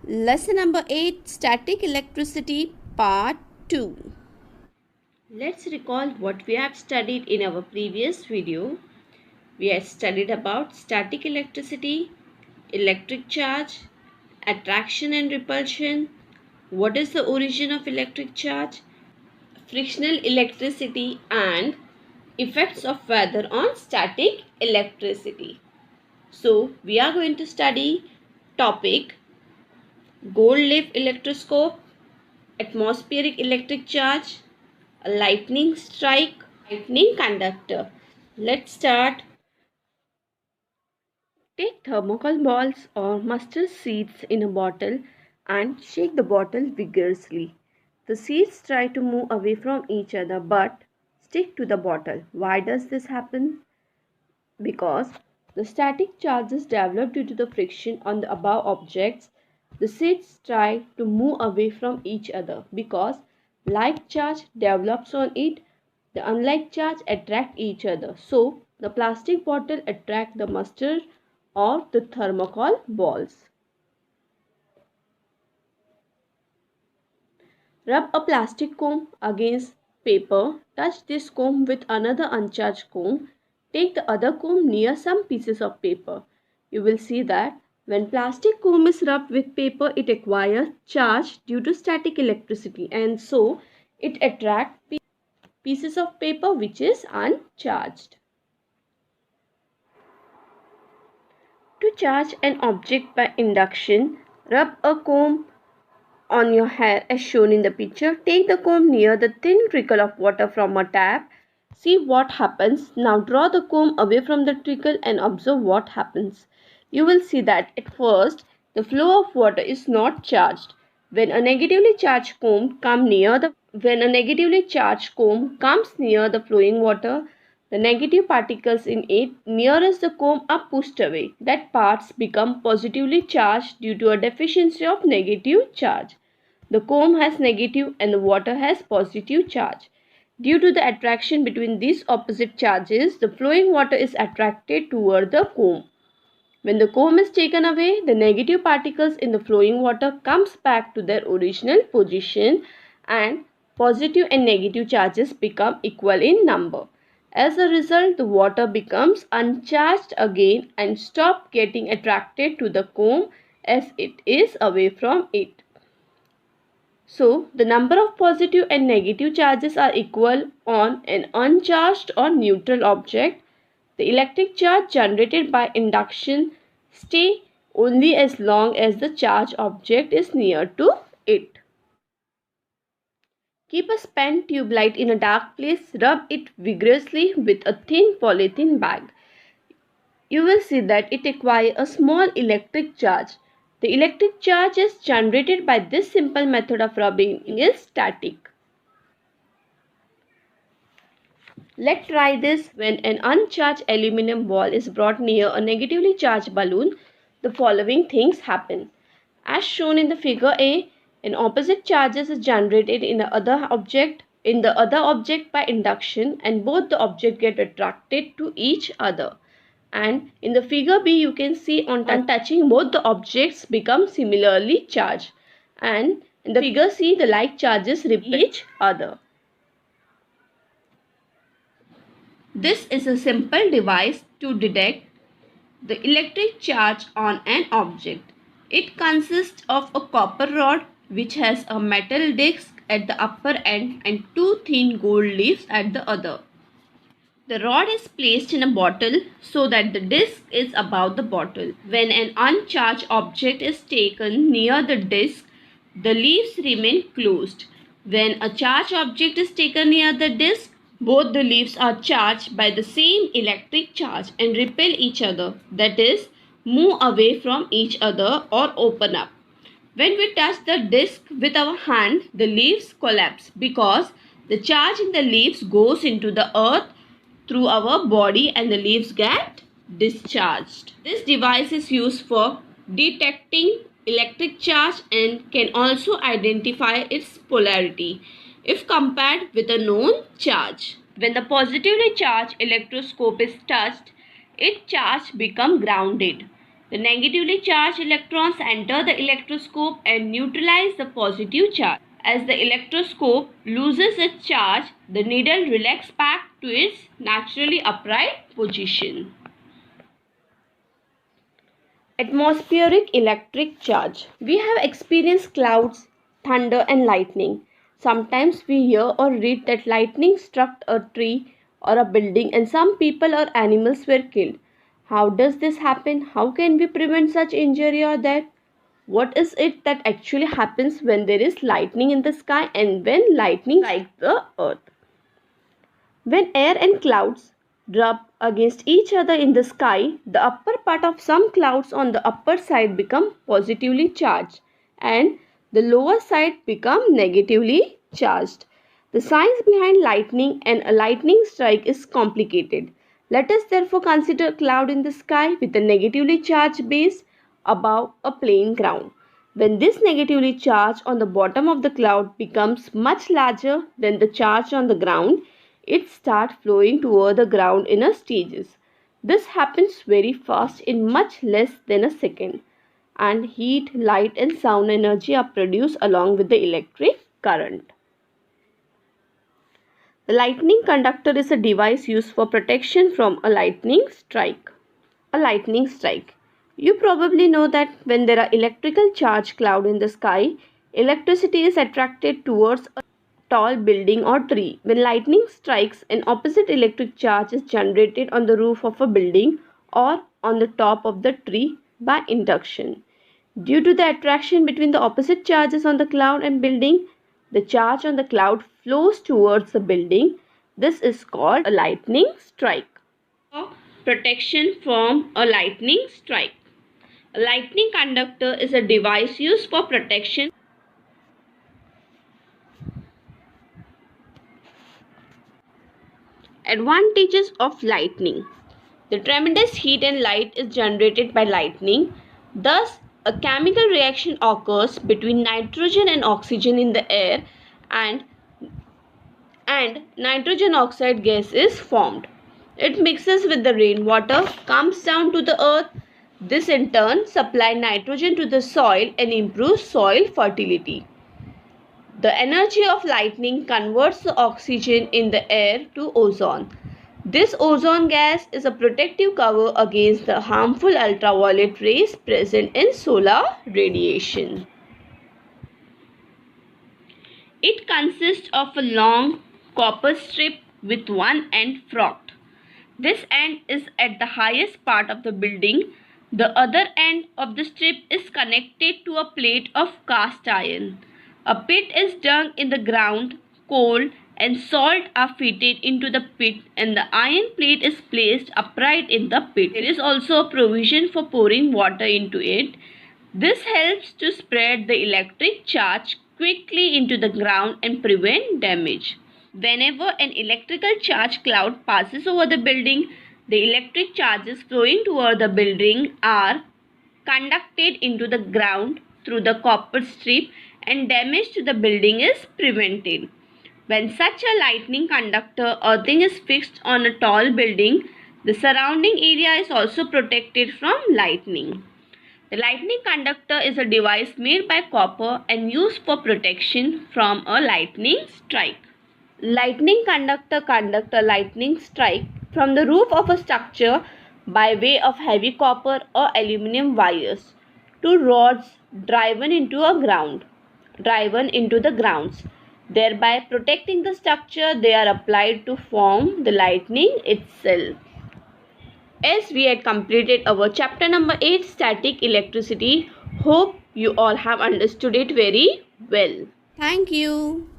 Lesson number 8, Static Electricity, Part 2. Let's recall what we have studied in our previous video. We had studied about static electricity, electric charge, attraction and repulsion, what is the origin of electric charge, frictional electricity, and effects of weather on static electricity. So, we are going to study topic gold leaf electroscope, atmospheric electric charge, a lightning strike, lightning conductor. Let's start. Take thermocol balls or mustard seeds in a bottle and shake the bottle vigorously. The seeds try to move away from each other but stick to the bottle. Why does this happen? Because the static charges developed due to the friction on the above objects. The seeds try to move away from each other because like charge develops on it, the unlike charge attract each other. So the plastic bottle attract the mustard or the thermocol balls. Rub a plastic comb against paper. Touch this comb with another uncharged comb. Take the other comb near some pieces of paper. You will see that when plastic comb is rubbed with paper, it acquires charge due to static electricity, and so it attracts pieces of paper which is uncharged. To charge an object by induction, rub a comb on your hair as shown in the picture. Take the comb near the thin trickle of water from a tap. See what happens. Now draw the comb away from the trickle and observe what happens. You will see that at first the flow of water is not charged. When a negatively charged comb comes near the flowing water, the negative particles in it nearest the comb are pushed away. That parts become positively charged due to a deficiency of negative charge. The comb has negative and the water has positive charge. Due to the attraction between these opposite charges, the flowing water is attracted toward the comb. When the comb is taken away, the negative particles in the flowing water comes back to their original position and positive and negative charges become equal in number. As a result, the water becomes uncharged again and stop getting attracted to the comb as it is away from it. So, the number of positive and negative charges are equal on an uncharged or neutral object. The electric charge generated by induction stays only as long as the charged object is near to it. Keep a spent tube light in a dark place. Rub it vigorously with a thin polythene bag. You will see that it acquires a small electric charge. The electric charge is generated by this simple method of rubbing is static. Let's try this. When an uncharged aluminum ball is brought near a negatively charged balloon, the following things happen. As shown in the figure A, an opposite charge is generated in the other object by induction, and both the objects get attracted to each other. And in the figure B, you can see on touching both the objects become similarly charged, and in the figure C, the like charges repel each other. This is a simple device to detect the electric charge on an object. It consists of a copper rod which has a metal disc at the upper end and two thin gold leaves at the other. The rod is placed in a bottle so that the disc is above the bottle. When an uncharged object is taken near the disc, the leaves remain closed. When a charged object is taken near the disc, both the leaves are charged by the same electric charge and repel each other, that is, move away from each other or open up. When we touch the disc with our hand, the leaves collapse because the charge in the leaves goes into the earth through our body and the leaves get discharged. This device is used for detecting electric charge and can also identify its polarity if compared with a known charge. When the positively charged electroscope is touched, its charge becomes grounded. The negatively charged electrons enter the electroscope and neutralize the positive charge. As the electroscope loses its charge, the needle relaxes back to its naturally upright position. Atmospheric electric charge. We have experienced clouds, thunder and lightning. Sometimes we hear or read that lightning struck a tree or a building and some people or animals were killed. How does this happen? How can we prevent such injury or death? What is it that actually happens when there is lightning in the sky and when lightning strikes the earth? When air and clouds rub against each other in the sky, the upper part of some clouds on the upper side become positively charged and the lower side become negatively charged. The science behind lightning and a lightning strike is complicated. Let us therefore consider a cloud in the sky with a negatively charged base above a plain ground. When this negatively charged on the bottom of the cloud becomes much larger than the charge on the ground, it starts flowing toward the ground in a stages. This happens very fast in much less than a second, and heat, light and sound energy are produced along with the electric current. The lightning conductor is a device used for protection from a lightning strike. A lightning strike. You probably know that when there are electrical charge cloud in the sky, electricity is attracted towards a tall building or tree. When lightning strikes, an opposite electric charge is generated on the roof of a building or on the top of the tree by induction. Due to the attraction between the opposite charges on the cloud and building, the charge on the cloud flows towards the building. This is called a lightning strike. Protection from a lightning strike. A lightning conductor is a device used for protection. Advantages of lightning. The tremendous heat and light is generated by lightning. Thus, a chemical reaction occurs between nitrogen and oxygen in the air and nitrogen oxide gas is formed. It mixes with the rainwater, comes down to the earth. This in turn supplies nitrogen to the soil and improves soil fertility. The energy of lightning converts the oxygen in the air to ozone. This ozone gas is a protective cover against the harmful ultraviolet rays present in solar radiation. It consists of a long copper strip with one end forked. This end is at the highest part of the building. The other end of the strip is connected to a plate of cast iron. A pit is dug in the ground, coal and salt are fitted into the pit and the iron plate is placed upright in the pit. There is also a provision for pouring water into it. This helps to spread the electric charge quickly into the ground and prevent damage. Whenever an electrical charge cloud passes over the building, the electric charges flowing toward the building are conducted into the ground through the copper strip and damage to the building is prevented. When such a lightning conductor earthing is fixed on a tall building, the surrounding area is also protected from lightning. The lightning conductor is a device made by copper and used for protection from a lightning strike. Lightning conductor conduct a lightning strike from the roof of a structure by way of heavy copper or aluminum wires to rods driven into the grounds. Thereby protecting the structure, they are applied to form the lightning itself. As we had completed our chapter number 8, static electricity, hope you all have understood it very well. Thank you.